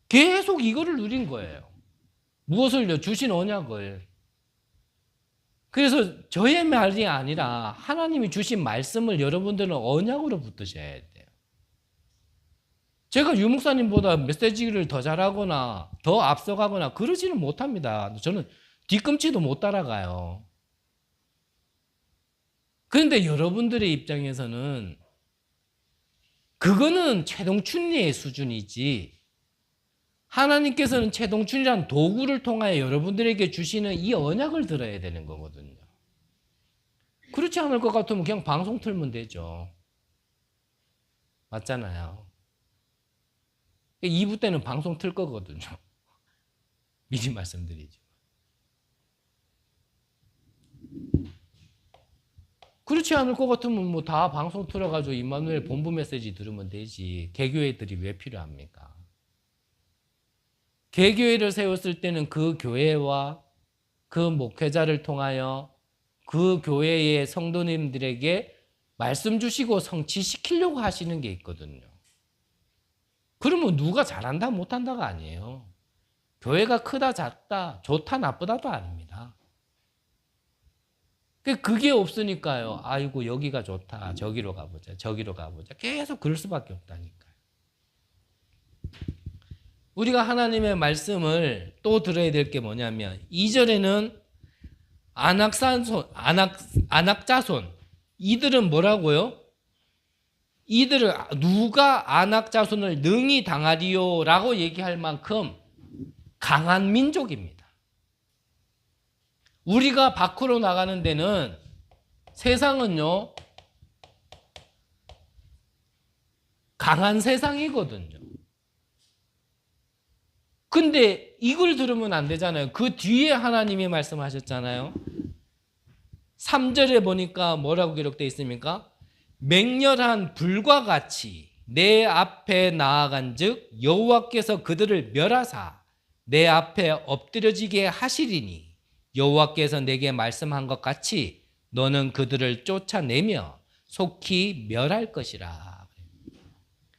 Speaker 1: 계속 이거를 누린 거예요. 무엇을요? 주신 언약을. 그래서 저의 말이 아니라 하나님이 주신 말씀을 여러분들은 언약으로 붙드셔야 돼요. 제가 유 목사님보다 메시지를 더 잘하거나 더 앞서가거나 그러지는 못합니다. 저는 뒤꿈치도 못 따라가요. 그런데 여러분들의 입장에서는 그거는 최동춘리의 수준이지 하나님께서는 최동춘이라는 도구를 통하여 여러분들에게 주시는 이 언약을 들어야 되는 거거든요. 그렇지 않을 것 같으면 그냥 방송 틀면 되죠. 맞잖아요. 2부 때는 방송 틀 거거든요. 미리 말씀드리죠. 그렇지 않을 것 같으면 뭐 다 방송 틀어가지고 임마누엘 본부 메시지 들으면 되지. 개교회들이 왜 필요합니까? 개교회를 세웠을 때는 그 교회와 그 목회자를 통하여 그 교회의 성도님들에게 말씀 주시고 성취시키려고 하시는 게 있거든요. 그러면 누가 잘한다 못한다가 아니에요. 교회가 크다 작다 좋다 나쁘다도 아닙니다. 그게 없으니까요. 아이고 여기가 좋다 저기로 가보자 저기로 가보자 계속 그럴 수밖에 없다니까요. 우리가 하나님의 말씀을 또 들어야 될 게 뭐냐면 2절에는 안악자손 이들은 뭐라고요? 이들은 누가 안악자손을 능히 당하리요 라고 얘기할 만큼 강한 민족입니다. 우리가 밖으로 나가는 데는 세상은요 강한 세상이거든요. 근데 이걸 들으면 안 되잖아요. 그 뒤에 하나님이 말씀하셨잖아요. 3절에 보니까 뭐라고 기록되어 있습니까? 맹렬한 불과 같이 내 앞에 나아간즉 여호와께서 그들을 멸하사 내 앞에 엎드려지게 하시리니 여호와께서 내게 말씀한 것 같이 너는 그들을 쫓아내며 속히 멸할 것이라.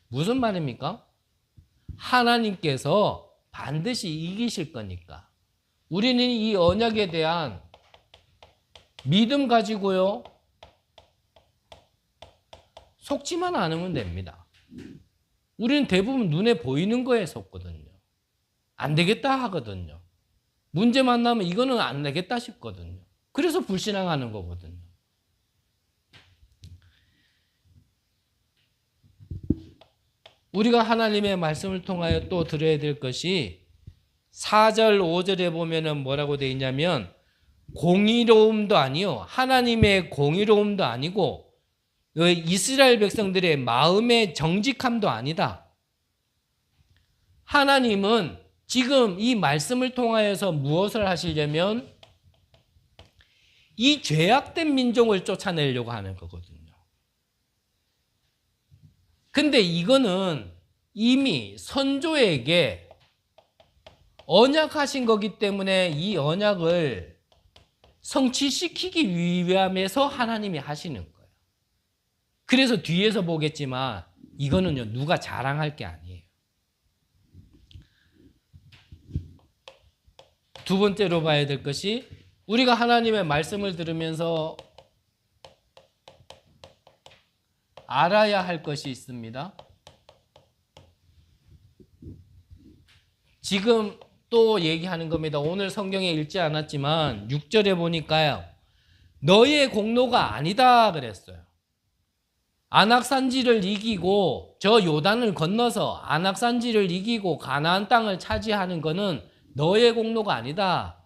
Speaker 1: 무슨 말입니까? 하나님께서 반드시 이기실 거니까 우리는 이 언약에 대한 믿음 가지고요 속지만 않으면 됩니다. 우리는 대부분 눈에 보이는 거에 속거든요. 안 되겠다 하거든요. 문제 만나면 이거는 안 되겠다 싶거든요. 그래서 불신앙하는 거거든요. 우리가 하나님의 말씀을 통하여 또 들어야 될 것이 4절 5절에 보면은 뭐라고 되어 있냐면 공의로움도 아니요 하나님의 공의로움도 아니고 이스라엘 백성들의 마음의 정직함도 아니다. 하나님은 지금 이 말씀을 통하여서 무엇을 하시려면 이 죄악된 민족을 쫓아내려고 하는 거거든요. 근데 이거는 이미 선조에게 언약하신 거기 때문에 이 언약을 성취시키기 위함에서 하나님이 하시는 거예요. 그래서 뒤에서 보겠지만 이거는요 누가 자랑할 게 아니에요. 두 번째로 봐야 될 것이 우리가 하나님의 말씀을 들으면서 알아야 할 것이 있습니다. 지금 또 얘기하는 겁니다. 오늘 성경에 읽지 않았지만 6절에 보니까요. 너의 공로가 아니다 그랬어요. 안악산지를 이기고 저 요단을 건너서 안악산지를 이기고 가나안 땅을 차지하는 것은 너의 공로가 아니다.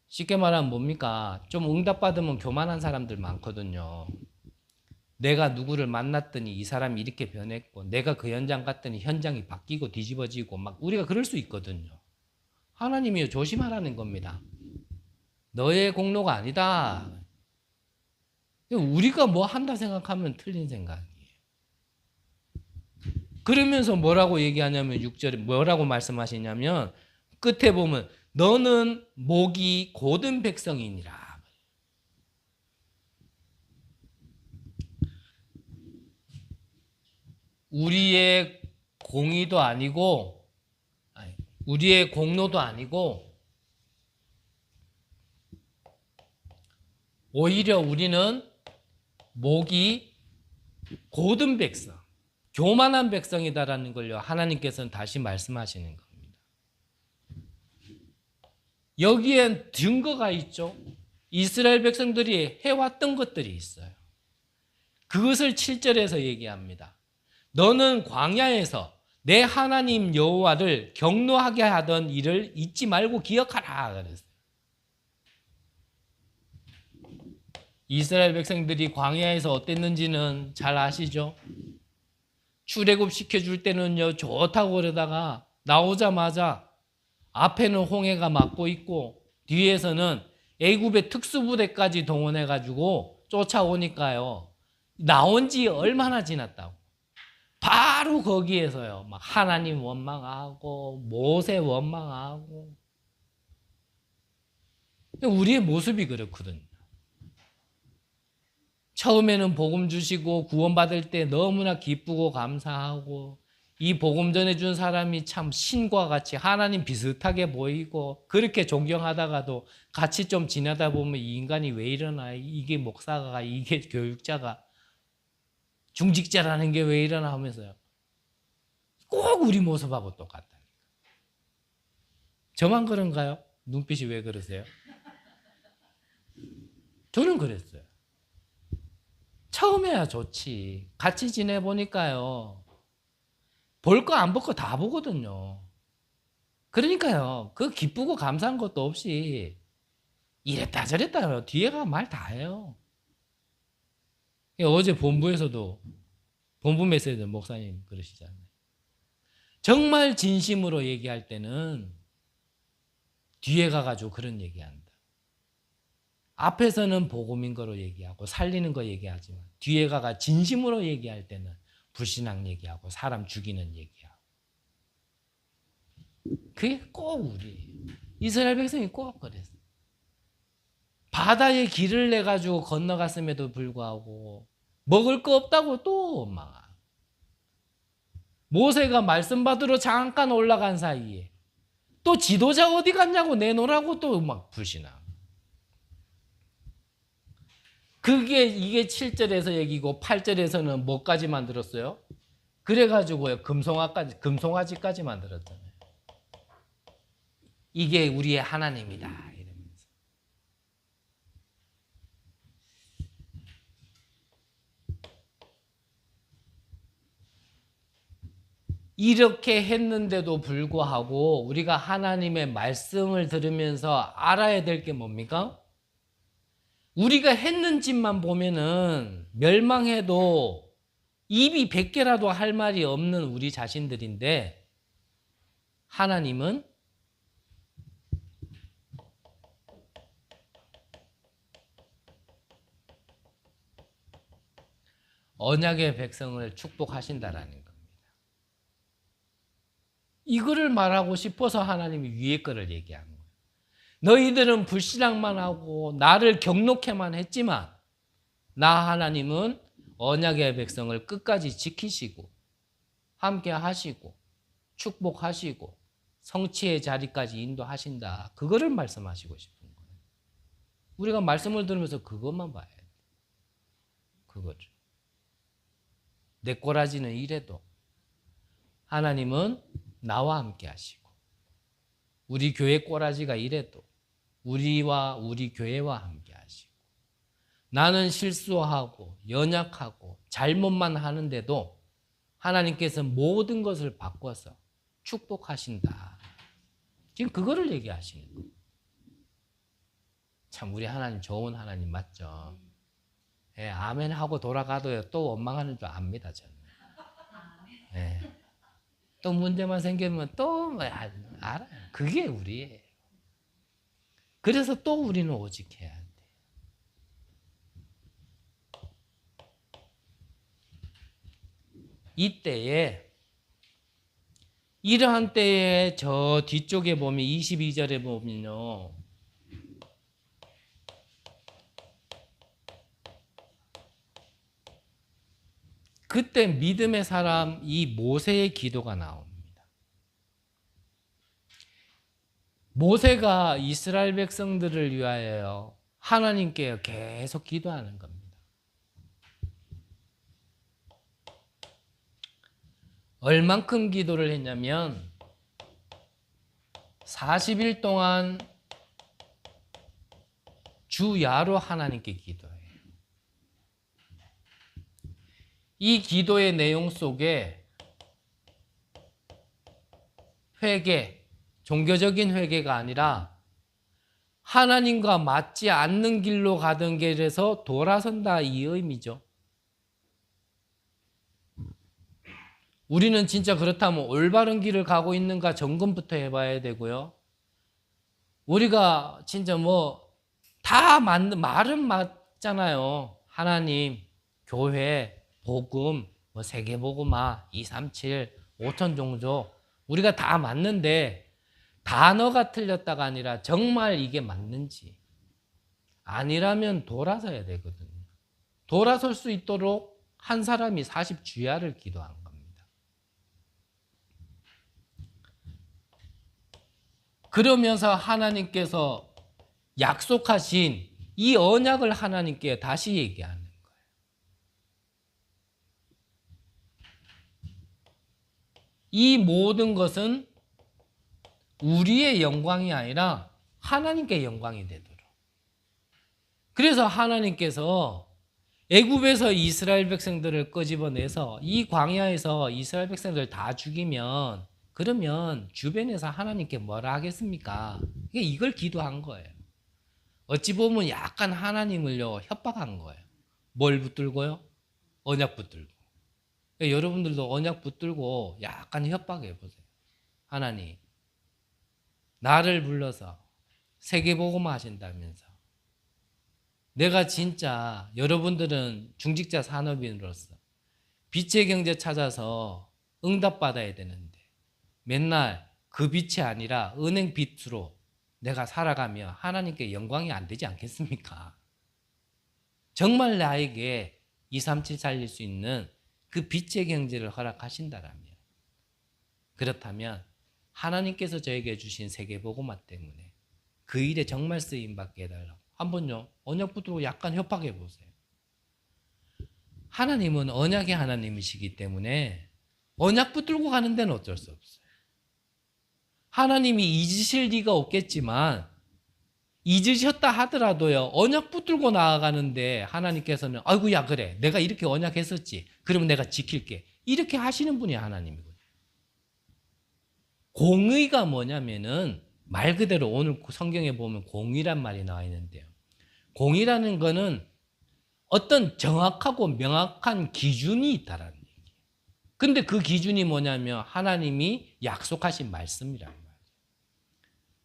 Speaker 1: 쉽게 말하면 뭡니까? 좀 응답받으면 교만한 사람들 많거든요. 내가 누구를 만났더니 이 사람이 이렇게 변했고 내가 그 현장 갔더니 현장이 바뀌고 뒤집어지고 막 우리가 그럴 수 있거든요. 하나님이 조심하라는 겁니다. 너의 공로가 아니다. 우리가 뭐 한다 생각하면 틀린 생각이에요. 그러면서 뭐라고 얘기하냐면 6절에 뭐라고 말씀하시냐면 끝에 보면 너는 목이 곧은 백성이니라. 우리의 공의도 아니고 우리의 공로도 아니고 오히려 우리는 목이 곧은 백성, 교만한 백성이다라는 걸요 하나님께서는 다시 말씀하시는 겁니다. 여기엔 증거가 있죠. 이스라엘 백성들이 해왔던 것들이 있어요. 그것을 7절에서 얘기합니다. 너는 광야에서 내 하나님 여호와를 경노하게 하던 일을 잊지 말고 기억하라 그랬어요. 이스라엘 백성들이 광야에서 어땠는지는 잘 아시죠? 출애굽 시켜줄 때는요 좋다고 그러다가 나오자마자 앞에는 홍해가 막고 있고 뒤에서는 애굽의 특수부대까지 동원해가지고 쫓아오니까요. 나온 지 얼마나 지났다고. 바로 거기에서요. 막 하나님 원망하고 모세 원망하고. 우리의 모습이 그렇거든요. 처음에는 복음 주시고 구원받을 때 너무나 기쁘고 감사하고 이 복음 전해준 사람이 참 신과 같이 하나님 비슷하게 보이고 그렇게 존경하다가도 같이 좀 지내다 보면 이 인간이 왜 이러나, 이게 목사가, 이게 교육자가, 중직자라는 게 왜 이러나 하면서요. 꼭 우리 모습하고 똑같다니까. 저만 그런가요? 눈빛이 왜 그러세요? 저는 그랬어요. 처음에야 좋지. 같이 지내보니까요. 볼 거 안 볼 거 다 보거든요. 그러니까요. 그 기쁘고 감사한 것도 없이 이랬다 저랬다 뒤에가 말 다 해요. 어제 본부에서도 본부 메시지 목사님 그러시잖아요. 정말 진심으로 얘기할 때는 뒤에 가가지고 그런 얘기한다. 앞에서는 복음인 거로 얘기하고 살리는 거 얘기하지만 뒤에 가가 진심으로 얘기할 때는 불신앙 얘기하고 사람 죽이는 얘기하고. 그게 꼭 우리 이스라엘 백성이 꼭 그랬어. 바다에 길을 내가지고 건너갔음에도 불구하고 먹을 거 없다고 또 막 모세가 말씀 받으러 잠깐 올라간 사이에 또 지도자 어디 갔냐고 내놓으라고 또 막 불신앙. 이게 7절에서 얘기고 8절에서는 뭐까지 만들었어요? 그래가지고요 금송아지까지 만들었잖아요. 이게 우리의 하나님이다 이러면서. 이렇게 했는데도 불구하고 우리가 하나님의 말씀을 들으면서 알아야 될 게 뭡니까? 우리가 했는 짓만 보면은 멸망해도 입이 100개라도 할 말이 없는 우리 자신들인데 하나님은 언약의 백성을 축복하신다라는 겁니다. 이거를 말하고 싶어서 하나님이 위에 거를 얘기하는 거예요. 너희들은 불신앙만 하고 나를 경록해만 했지만 나 하나님은 언약의 백성을 끝까지 지키시고 함께 하시고 축복하시고 성취의 자리까지 인도하신다. 그거를 말씀하시고 싶은 거예요. 우리가 말씀을 들으면서 그것만 봐야 돼. 그거를. 내 꼬라지는 이래도 하나님은 나와 함께 하시고 우리 교회 꼬라지가 이래도 우리와 우리 교회와 함께 하시고 나는 실수하고 연약하고 잘못만 하는데도 하나님께서 모든 것을 바꿔서 축복하신다. 지금 그거를 얘기하시는 거예요. 참 우리 하나님 좋은 하나님 맞죠? 예, 아멘 하고 돌아가도 또 원망하는 줄 압니다 저는. 예. 또 문제만 생기면 또 알아요. 그게 우리예요. 그래서 또 우리는 오직 해야 돼. 이때에 이러한 때에 저 뒤쪽에 보면 22절에 보면요. 그때 믿음의 사람 이 모세의 기도가 나옵니다. 모세가 이스라엘 백성들을 위하여 하나님께 계속 기도하는 겁니다. 얼만큼 기도를 했냐면 40일 동안 주야로 하나님께 기도해요. 이 기도의 내용 속에 회개, 종교적인 회개가 아니라 하나님과 맞지 않는 길로 가던 길에서 돌아선다 이 의미죠. 우리는 진짜 그렇다면 올바른 길을 가고 있는가 점검부터 해봐야 되고요. 우리가 진짜 다 맞는 말은 맞잖아요. 하나님, 교회, 복음, 뭐 세계복음화, 237, 5천 종족 우리가 다 맞는데 단어가 틀렸다가 아니라 정말 이게 맞는지 아니라면 돌아서야 되거든요. 돌아설 수 있도록 한 사람이 40주야를 기도한 겁니다. 그러면서 하나님께서 약속하신 이 언약을 하나님께 다시 얘기하는 거예요. 이 모든 것은 우리의 영광이 아니라 하나님께 영광이 되도록. 그래서 하나님께서 애굽에서 이스라엘 백성들을 끄집어내서 이 광야에서 이스라엘 백성들을 다 죽이면 그러면 주변에서 하나님께 뭐라 하겠습니까? 이걸 기도한 거예요. 어찌 보면 약간 하나님을요 협박한 거예요. 뭘 붙들고요? 언약 붙들고. 그러니까 여러분들도 언약 붙들고 약간 협박해 보세요. 하나님, 나를 불러서 세계복음 하신다면서 내가 진짜 여러분들은 중직자 산업인으로서 빛의 경제 찾아서 응답받아야 되는데 맨날 그 빛이 아니라 은행 빛으로 내가 살아가면 하나님께 영광이 안 되지 않겠습니까? 정말 나에게 237 살릴 수 있는 그 빛의 경제를 허락하신다라면 그렇다면 하나님께서 저에게 주신 세계복음화 때문에 그 일에 정말 쓰임받게 해달라고 한번요 언약 붙들고 약간 협박해 보세요. 하나님은 언약의 하나님이시기 때문에 언약 붙들고 가는 데는 어쩔 수 없어요. 하나님이 잊으실 리가 없겠지만 잊으셨다 하더라도요 언약 붙들고 나아가는데 하나님께서는 아이고야 그래 내가 이렇게 언약했었지 그러면 내가 지킬게 이렇게 하시는 분이 하나님이거든요. 공의가 뭐냐면은 말 그대로 오늘 성경에 보면 공의란 말이 나와 있는데요. 공의라는 거는 어떤 정확하고 명확한 기준이 있다라는 얘기예요. 근데 그 기준이 뭐냐면 하나님이 약속하신 말씀이라는 거예요.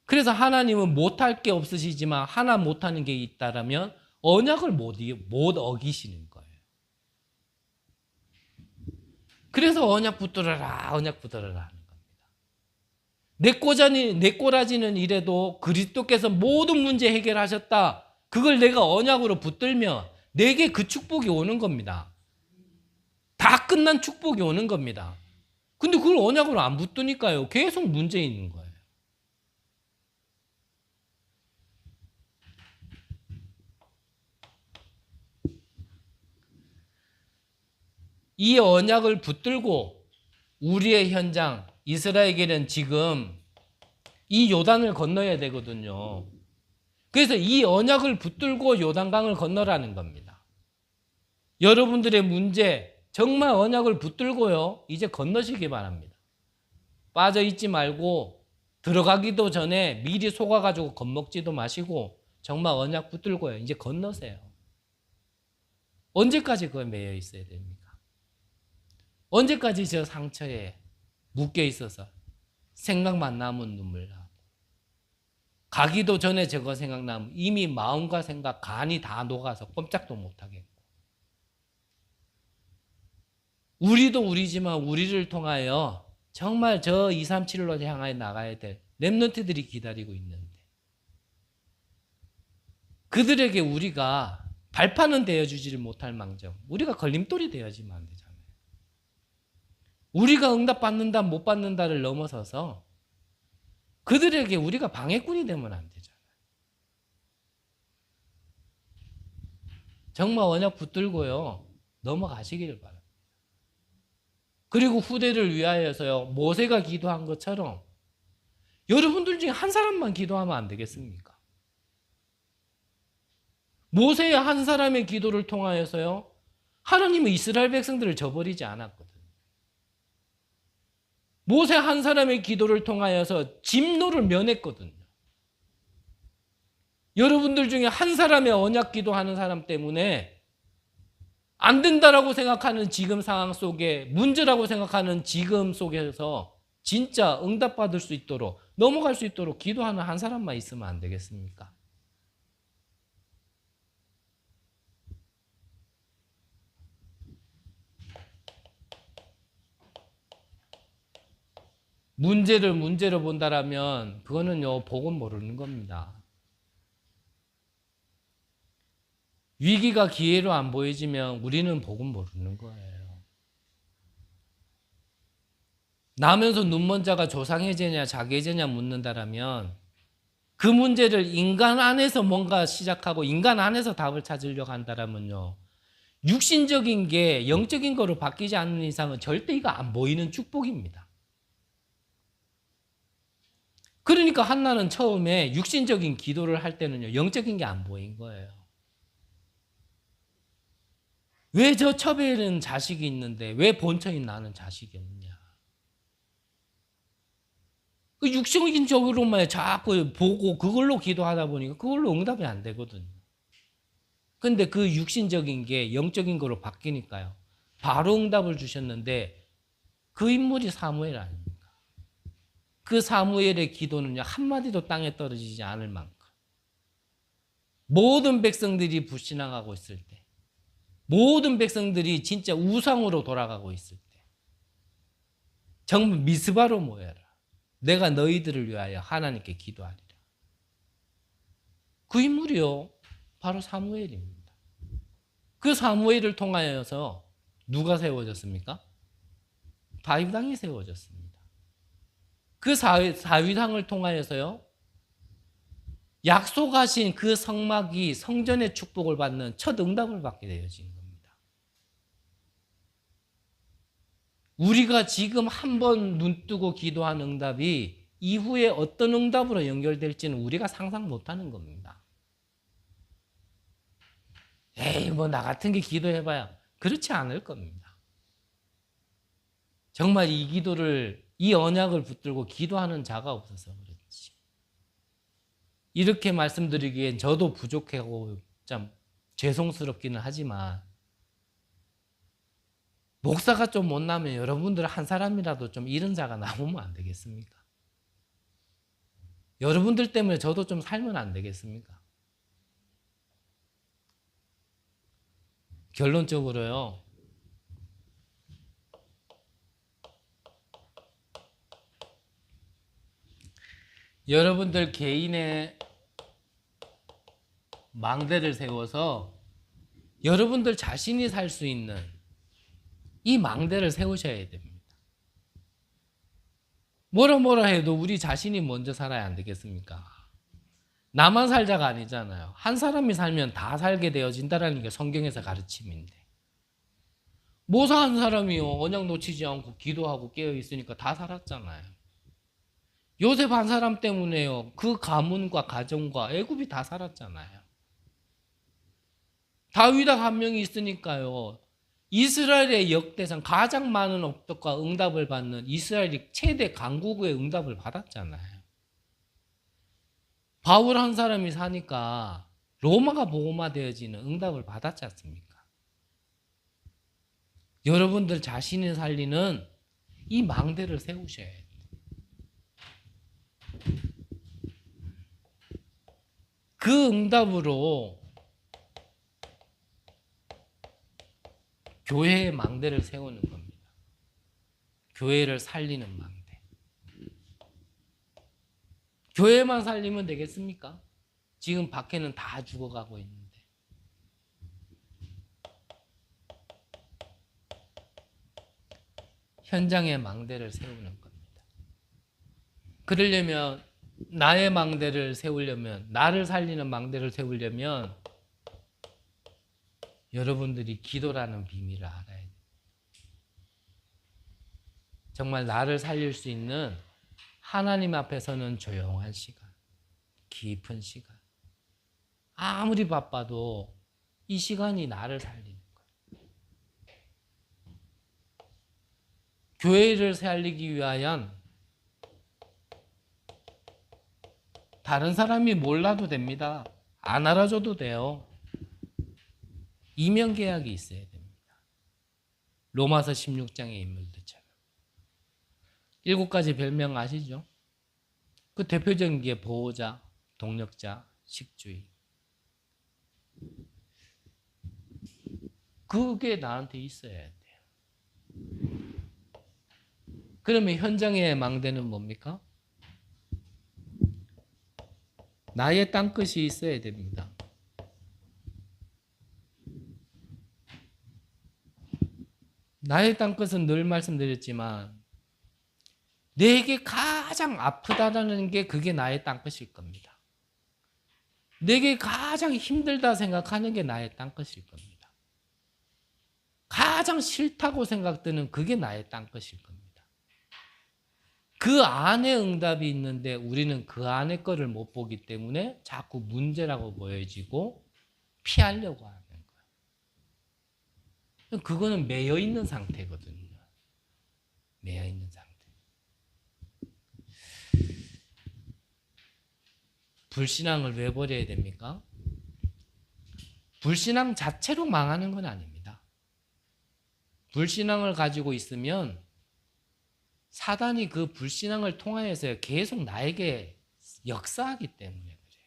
Speaker 1: 그래서 하나님은 못할 게 없으시지만 하나 못하는 게 있다라면 언약을 못 어기시는 거예요. 그래서 언약 붙들어라 언약 붙들어라 하는 겁니다. 내 꼬라지는 이래도 그리스도께서 모든 문제 해결하셨다. 그걸 내가 언약으로 붙들면 내게 그 축복이 오는 겁니다. 다 끝난 축복이 오는 겁니다. 근데 그걸 언약으로 안 붙드니까요. 계속 문제 있는 거예요. 이 언약을 붙들고 우리의 현장 이스라엘에게는 지금 이 요단을 건너야 되거든요. 그래서 이 언약을 붙들고 요단강을 건너라는 겁니다. 여러분들의 문제 정말 언약을 붙들고요. 이제 건너시기 바랍니다. 빠져 있지 말고 들어가기도 전에 미리 속아가지고 겁먹지도 마시고 정말 언약 붙들고요. 이제 건너세요. 언제까지 그걸 매여 있어야 됩니까? 언제까지 저 상처에 묶여 있어서 생각만 나면 눈물 나고 가기도 전에 저거 생각나면 이미 마음과 생각, 간이 다 녹아서 꼼짝도 못하겠고 우리도 우리지만 우리를 통하여 정말 저 237로 향하여 나가야 될 렘넌트들이 기다리고 있는데 그들에게 우리가 발판은 되어주지를 못할 망정 우리가 걸림돌이 되어지면 안 되잖아요. 우리가 응답받는다 못 받는다를 넘어서서 그들에게 우리가 방해꾼이 되면 안 되잖아요. 정말 언약 붙들고요 넘어가시기를 바랍니다. 그리고 후대를 위하여서요 모세가 기도한 것처럼 여러분들 중에 한 사람만 기도하면 안 되겠습니까? 모세의 한 사람의 기도를 통하여서요 하나님은 이스라엘 백성들을 저버리지 않았거든요. 모세 한 사람의 기도를 통하여서 진노를 면했거든요. 여러분들 중에 한 사람의 언약 기도하는 사람 때문에 안 된다라고 생각하는 지금 상황 속에 문제라고 생각하는 지금 속에서 진짜 응답받을 수 있도록 넘어갈 수 있도록 기도하는 한 사람만 있으면 안 되겠습니까? 문제를 문제로 본다라면 그거는요, 복은 모르는 겁니다. 위기가 기회로 안 보여지면 우리는 복은 모르는 거예요. 나면서 눈먼 자가 조상의 죄냐 자기의 죄냐 묻는다라면 그 문제를 인간 안에서 뭔가 시작하고 인간 안에서 답을 찾으려고 한다라면요, 육신적인 게 영적인 거로 바뀌지 않는 이상은 절대 이거 안 보이는 축복입니다. 그러니까 한나는 처음에 육신적인 기도를 할 때는요, 영적인 게 안 보인 거예요. 왜 저 첩에는 자식이 있는데 왜 본처인 나는 자식이 없냐. 그 육신적으로만 자꾸 보고 그걸로 기도하다 보니까 그걸로 응답이 안 되거든요. 근데 그 육신적인 게 영적인 거로 바뀌니까요, 바로 응답을 주셨는데 그 인물이 사무엘 아닙니까? 그 사무엘의 기도는요, 한마디도 땅에 떨어지지 않을 만큼 모든 백성들이 불신앙하고 있을 때, 모든 백성들이 진짜 우상으로 돌아가고 있을 때 정말 미스바로 모여라. 내가 너희들을 위하여 하나님께 기도하리라. 그 인물이요, 바로 사무엘입니다. 그 사무엘을 통하여서 누가 세워졌습니까? 다윗 왕이 세워졌습니다. 그 다윗 왕을 통하여서요, 약속하신 그 성막이 성전의 축복을 받는 첫 응답을 받게 되어진 겁니다. 우리가 지금 한 번 눈뜨고 기도한 응답이 이후에 어떤 응답으로 연결될지는 우리가 상상 못하는 겁니다. 에이, 뭐 나 같은 게 기도해봐야, 그렇지 않을 겁니다. 정말 이 기도를, 이 언약을 붙들고 기도하는 자가 없어서 그렇지. 이렇게 말씀드리기엔 저도 부족하고 참 죄송스럽기는 하지만, 목사가 좀 못나면 여러분들 한 사람이라도 좀 이런 자가 나오면 안 되겠습니까? 여러분들 때문에 저도 좀 살면 안 되겠습니까? 결론적으로요, 여러분들 개인의 망대를 세워서 여러분들 자신이 살 수 있는 이 망대를 세우셔야 됩니다. 뭐라 해도 우리 자신이 먼저 살아야 안 되겠습니까? 나만 살자가 아니잖아요. 한 사람이 살면 다 살게 되어진다라는 게 성경에서 가르침인데, 모사 한 사람이요, 언약 놓치지 않고 기도하고 깨어 있으니까 다 살았잖아요. 요셉 한 사람 때문에요, 그 가문과 가정과 애굽이 다 살았잖아요. 다윗 한 명이 있으니까요, 이스라엘의 역대상 가장 많은 업적과 응답을 받는 이스라엘이 최대 강국의 응답을 받았잖아요. 바울 한 사람이 사니까 로마가 복음화되어지는 응답을 받았지 않습니까? 여러분들 자신이 살리는 이 망대를 세우셔야 돼요. 그 응답으로 교회의 망대를 세우는 겁니다. 교회를 살리는 망대. 교회만 살리면 되겠습니까? 지금 밖에는 다 죽어가고 있는데. 현장의 망대를 세우는 겁니다. 그러려면, 나의 망대를 세우려면, 나를 살리는 망대를 세우려면 여러분들이 기도라는 비밀을 알아야 돼요. 정말 나를 살릴 수 있는 하나님 앞에서는 조용한 시간, 깊은 시간. 아무리 바빠도 이 시간이 나를 살리는 거예요. 교회를 살리기 위하여 다른 사람이 몰라도 됩니다. 안 알아줘도 돼요. 이면계약이 있어야 됩니다. 로마서 16장의 인물들처럼. 7가지 별명 아시죠? 그 대표적인 게 보호자, 동력자, 식주의. 그게 나한테 있어야 돼요. 그러면 현장의 망대는 뭡니까? 나의 땅끝이 있어야 됩니다. 나의 땅끝은 늘 말씀드렸지만 내게 가장 아프다라는 게 그게 나의 땅끝일 겁니다. 내게 가장 힘들다 생각하는 게 나의 땅끝일 겁니다. 가장 싫다고 생각되는 그게 나의 땅끝일 겁니다. 그 안에 응답이 있는데 우리는 그 안에 거를 못 보기 때문에 자꾸 문제라고 보여지고 피하려고 하는 거예요. 그거는 매여 있는 상태거든요. 매여 있는 상태. 불신앙을 왜 버려야 됩니까? 불신앙 자체로 망하는 건 아닙니다. 불신앙을 가지고 있으면 사단이 그 불신앙을 통하여서 계속 나에게 역사하기 때문에 그래요.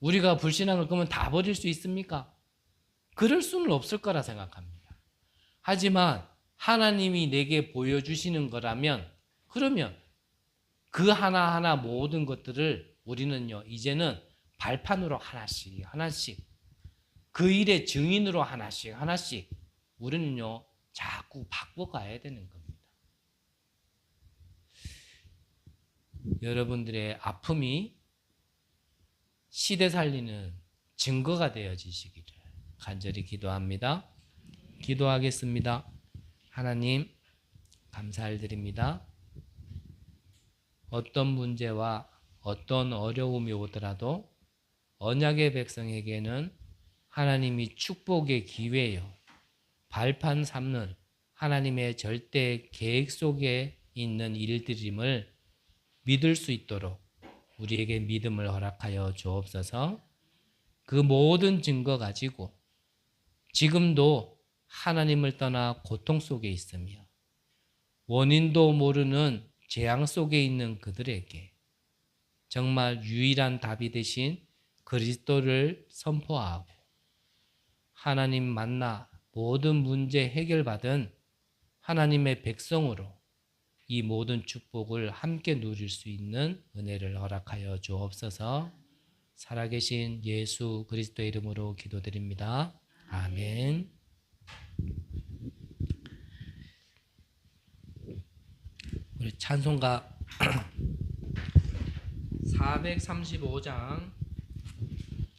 Speaker 1: 우리가 불신앙을 그러면 다 버릴 수 있습니까? 그럴 수는 없을 거라 생각합니다. 하지만 하나님이 내게 보여주시는 거라면 그러면 그 하나하나 모든 것들을 우리는요 이제는 발판으로 하나씩 하나씩 그 일의 증인으로 하나씩 하나씩 우리는요 자꾸 바꿔가야 되는 겁니다. 여러분들의 아픔이 시대 살리는 증거가 되어지시기를 간절히 기도합니다. 기도하겠습니다. 하나님 감사드립니다. 어떤 문제와 어떤 어려움이 오더라도 언약의 백성에게는 하나님이 축복의 기회요. 발판 삼는 하나님의 절대 계획 속에 있는 일들임을 믿을 수 있도록 우리에게 믿음을 허락하여 주옵소서. 그 모든 증거 가지고 지금도 하나님을 떠나 고통 속에 있으며 원인도 모르는 재앙 속에 있는 그들에게 정말 유일한 답이 되신 그리스도를 선포하고 하나님 만나 모든 문제 해결받은 하나님의 백성으로 이 모든 축복을 함께 누릴 수 있는 은혜를 허락하여 주옵소서. 살아계신 예수 그리스도의 이름으로 기도드립니다. 아멘. 우리 찬송가 435장